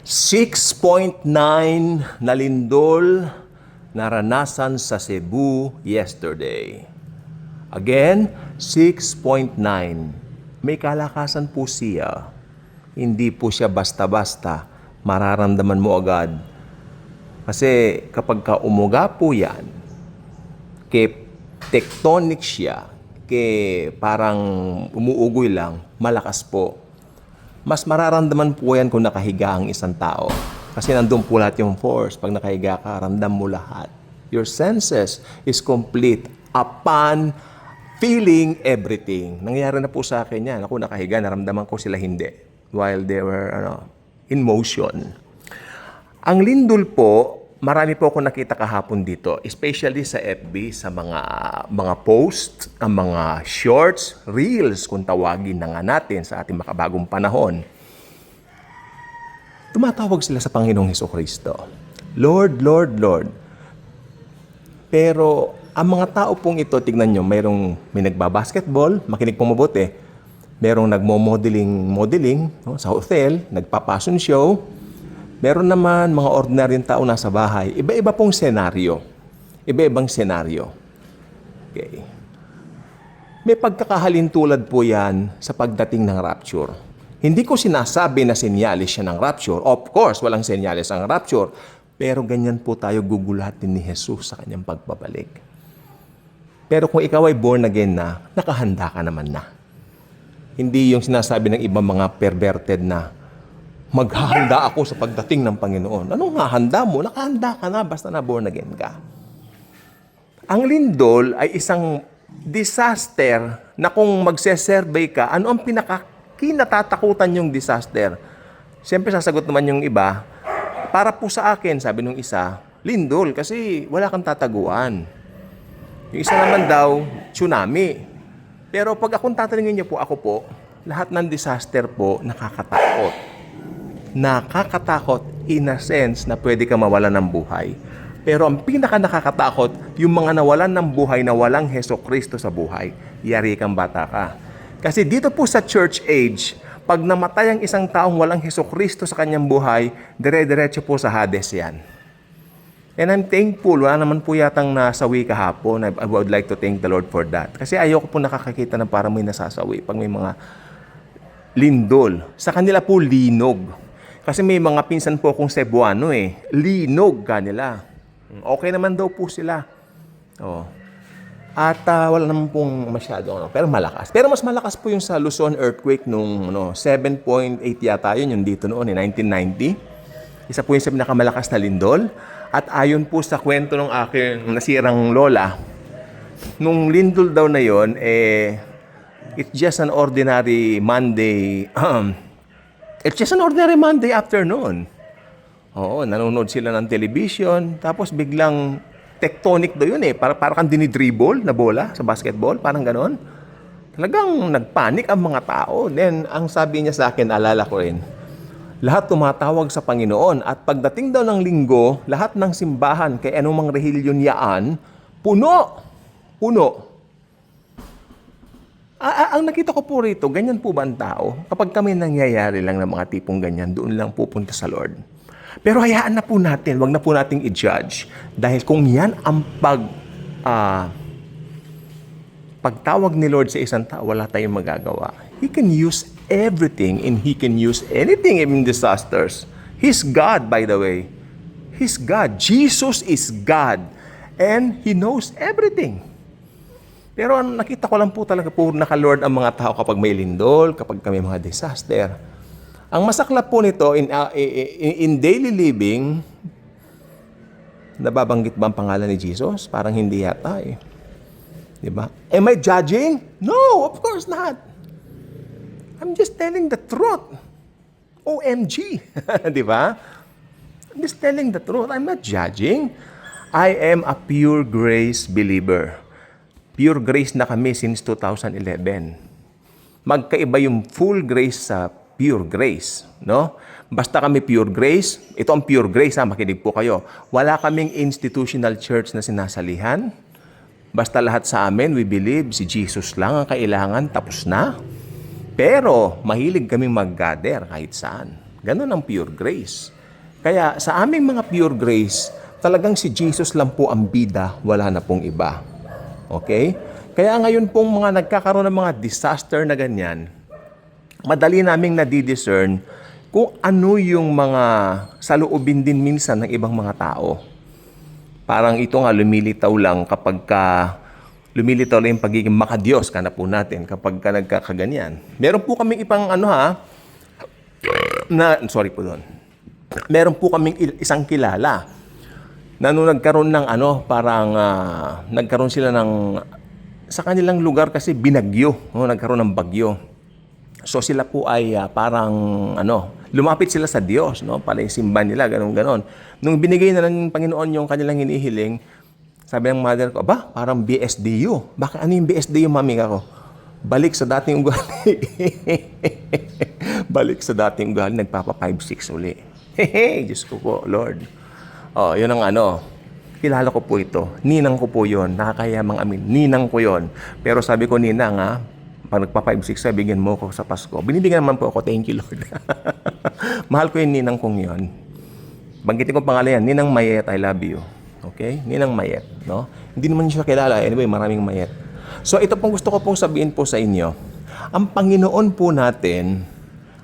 6.9 na lindol naranasan sa Cebu yesterday. Again, 6.9. May kalakasan po siya. Hindi po siya basta-basta. Mararamdaman mo agad. Kasi kapag umuga po yan, tectonic siya, parang umuugoy lang, malakas po. Mas mararamdaman po yan kung nakahiga ang isang tao. Kasi nandun po lahat yung force. Pag nakahiga ka, ramdam mo lahat. Your senses is complete upon feeling everything. Nangyari na po sa akin yan. Ako nakahiga, naramdaman ko sila hindi. While they were in motion. Ang lindol po, marami po ako nakita kahapon dito. Especially sa FB, sa mga post, ang mga shorts, reels, kung tawagin na nga natin sa ating makabagong panahon. Tumatawag sila sa Panginoong Hesukristo. Lord, Lord, Lord. Pero ang mga tao pong ito, tignan nyo, may nagbabasketball, makinig pong mabuti. Merong nagmo-modeling sa hotel, nagpa-fashion show. Meron naman mga ordinaryong tao nasa bahay. Iba-iba pong senaryo. Iba-ibang senaryo. Okay. May pagkakahalin tulad po yan sa pagdating ng rapture. Hindi ko sinasabi na senyalis siya ng rapture. Of course, walang senyalis ang rapture. Pero ganyan po tayo gugulatin ni Jesus sa kanyang pagbabalik. Pero kung ikaw ay born again na, nakahanda ka naman na. Hindi yung sinasabi ng ibang mga perverted na, maghahanda ako sa pagdating ng Panginoon. Anong hahanda mo? Nakahanda ka na, basta na born again ka. Ang lindol ay isang disaster na kung magse-survey ka, ano ang kinatatakutan yung disaster? Siyempre sasagot naman yung iba, para po sa akin, sabi nung isa, lindol kasi wala kang tataguan. Yung isa naman daw, tsunami. Pero pag akong tatanungin niyo po, ako po, lahat ng disaster po nakakatakot. Nakakatakot in a sense na pwede ka mawalan ng buhay. Pero ang pinaka nakakatakot, yung mga nawalan ng buhay na walang Hesukristo sa buhay. Yari kang bata ka. Kasi dito po sa church age, pag namatay ang isang taong walang Hesukristo sa kanyang buhay, dire-diretso po sa Hades yan. And I'm thankful, wala naman po yatang nasawi kahapon. I would like to thank the Lord for that. Kasi ayoko po nakakakita ng parang may nasasawi pag may mga lindol. Sa kanila po linog. Kasi may mga pinsan po akong Cebuano linog kanila. Okay naman daw po sila. Oh. At wala naman pong masyado, pero malakas. Pero mas malakas po yung sa Luzon earthquake nung 7.8 yata yun, yung dito noon, 1990. Isa po yung sa pinakamalakas na lindol. At ayon po sa kwento ng aking nasirang lola, nung lindol daw na yon, it's just an ordinary Monday, it's just an ordinary Monday afternoon. Oo, nanonood sila ng television, tapos biglang tectonic daw yun para kang dinidribble na bola sa basketball, parang ganon. Talagang nagpanik ang mga tao. Then, ang sabi niya sa akin, alala ko rin, lahat tumatawag sa Panginoon at pagdating daw ng linggo, lahat ng simbahan, kay anumang rehilyon yaan, puno. Puno. Ang nakita ko po rito, ganyan po ba ang tao? Kapag kami nangyayari lang ng mga tipong ganyan, doon lang pupunta sa Lord. Pero hayaan na po natin, wag na po nating i-judge. Dahil kung yan ang pagtawag ni Lord sa isang tao, wala tayong magagawa. He can use everything and He can use anything in disasters. He's God, by the way. He's God. Jesus is God. And He knows everything. Pero nakita ko lang po talaga po naka-Lord ang mga tao kapag may lindol, kapag may mga disaster. Ang masaklap po nito, in daily living, nababanggit ba ang pangalan ni Jesus? Parang hindi yata Diba? Am I judging? No, of course not. I'm just telling the truth. OMG. Diba? I'm just telling the truth. I'm not judging. I am a pure grace believer. Pure grace na kami since 2011. Magkaiba yung full grace sa pure grace, no? Basta kami pure grace, ito ang pure grace, makinig po kayo. Wala kaming institutional church na sinasalihan. Basta lahat sa amin, we believe si Jesus lang ang kailangan, tapos na. Pero mahilig kaming mag-gather kahit saan. Ganon ang pure grace. Kaya sa aming mga pure grace, talagang si Jesus lang po ang bida, wala na pong iba. Okay? Kaya ngayon pong mga nagkakaroon ng mga disaster na ganyan, madali naming nadidiscern kung ano yung mga saloobin din minsan ng ibang mga tao. Parang ito nga lumilitaw lang kapag lumilitaw lang yung pagiging makadiyos ka na po natin kapag ka nagkakaganyan. Meron po kaming ibang sorry po doon. Meron po kaming isang kilala na nung nagkaroon ng nagkaroon sila ng sa kanilang lugar kasi binagyo, nagkaroon ng bagyo. So sila po ay parang lumapit sila sa Diyos, para yung simba nila, ganon. Nung binigay na ng Panginoon yung kanilang hinihiling, sabi ng mother ko, parang BSDU. Bakit ano yung BSDU, mami ko? Balik sa dating ugali. Balik sa dating ugali, nagpapa 5-6 uli. Diyos ko po, Lord. Yun ang kilala ko po ito. Ninang ko po yun. Nakakayamang amin. Ninang ko yun. Pero sabi ko, Ninang pag nagpa 5-6, bigyan mo ko sa Pasko. Binibigyan naman po ako, thank you Lord. Mahal ko yung ninang kong yun. Banggitin ko pangalan yan, Ninang Mayet, I love you. Okay? Ninang Mayet. No? Hindi naman siya kilala. Anyway, maraming Mayet. So ito pong gusto ko pong sabihin po sa inyo. Ang Panginoon po natin,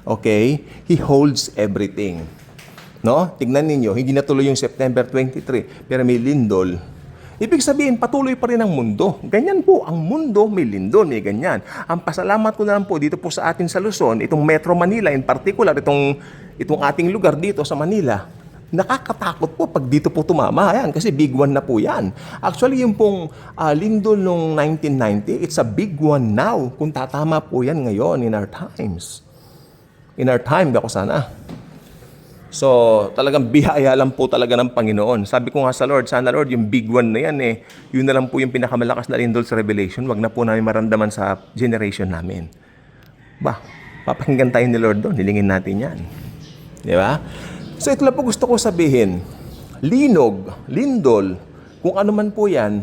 okay, He holds everything. No? Tignan ninyo, hindi natuloy yung September 23, pero may lindol. Ibig sabihin, patuloy pa rin ang mundo. Ganyan po, ang mundo may lindol, may ganyan. Ang pasalamat ko na lang po dito po sa atin sa Luzon, itong Metro Manila in particular, itong ating lugar dito sa Manila, nakakatakot po pag dito po tumama. Ayan, kasi big one na po yan. Actually, yung pong lindol noong 1990, it's a big one now. Kung tatama po yan ngayon in our times. In our time, ako sana. So, talagang biyaya lang po talaga ng Panginoon. Sabi ko nga sa Lord, sana Lord, yung big one na yan yun na lang po yung pinakamalakas na lindol sa Revelation. Wag na po namin maramdaman sa generation namin. Papakinggan tayo ni Lord doon. Nilingin natin yan. Di ba? So, ito lang po gusto ko sabihin. Linog, lindol, kung ano man po yan,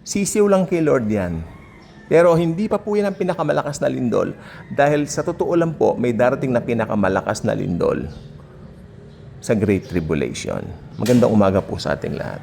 sisiw lang kay Lord yan. Pero hindi pa po yan ang pinakamalakas na lindol. Dahil sa totoo lang po, may darating na pinakamalakas na lindol sa Great Tribulation. Magandang umaga po sa ating lahat.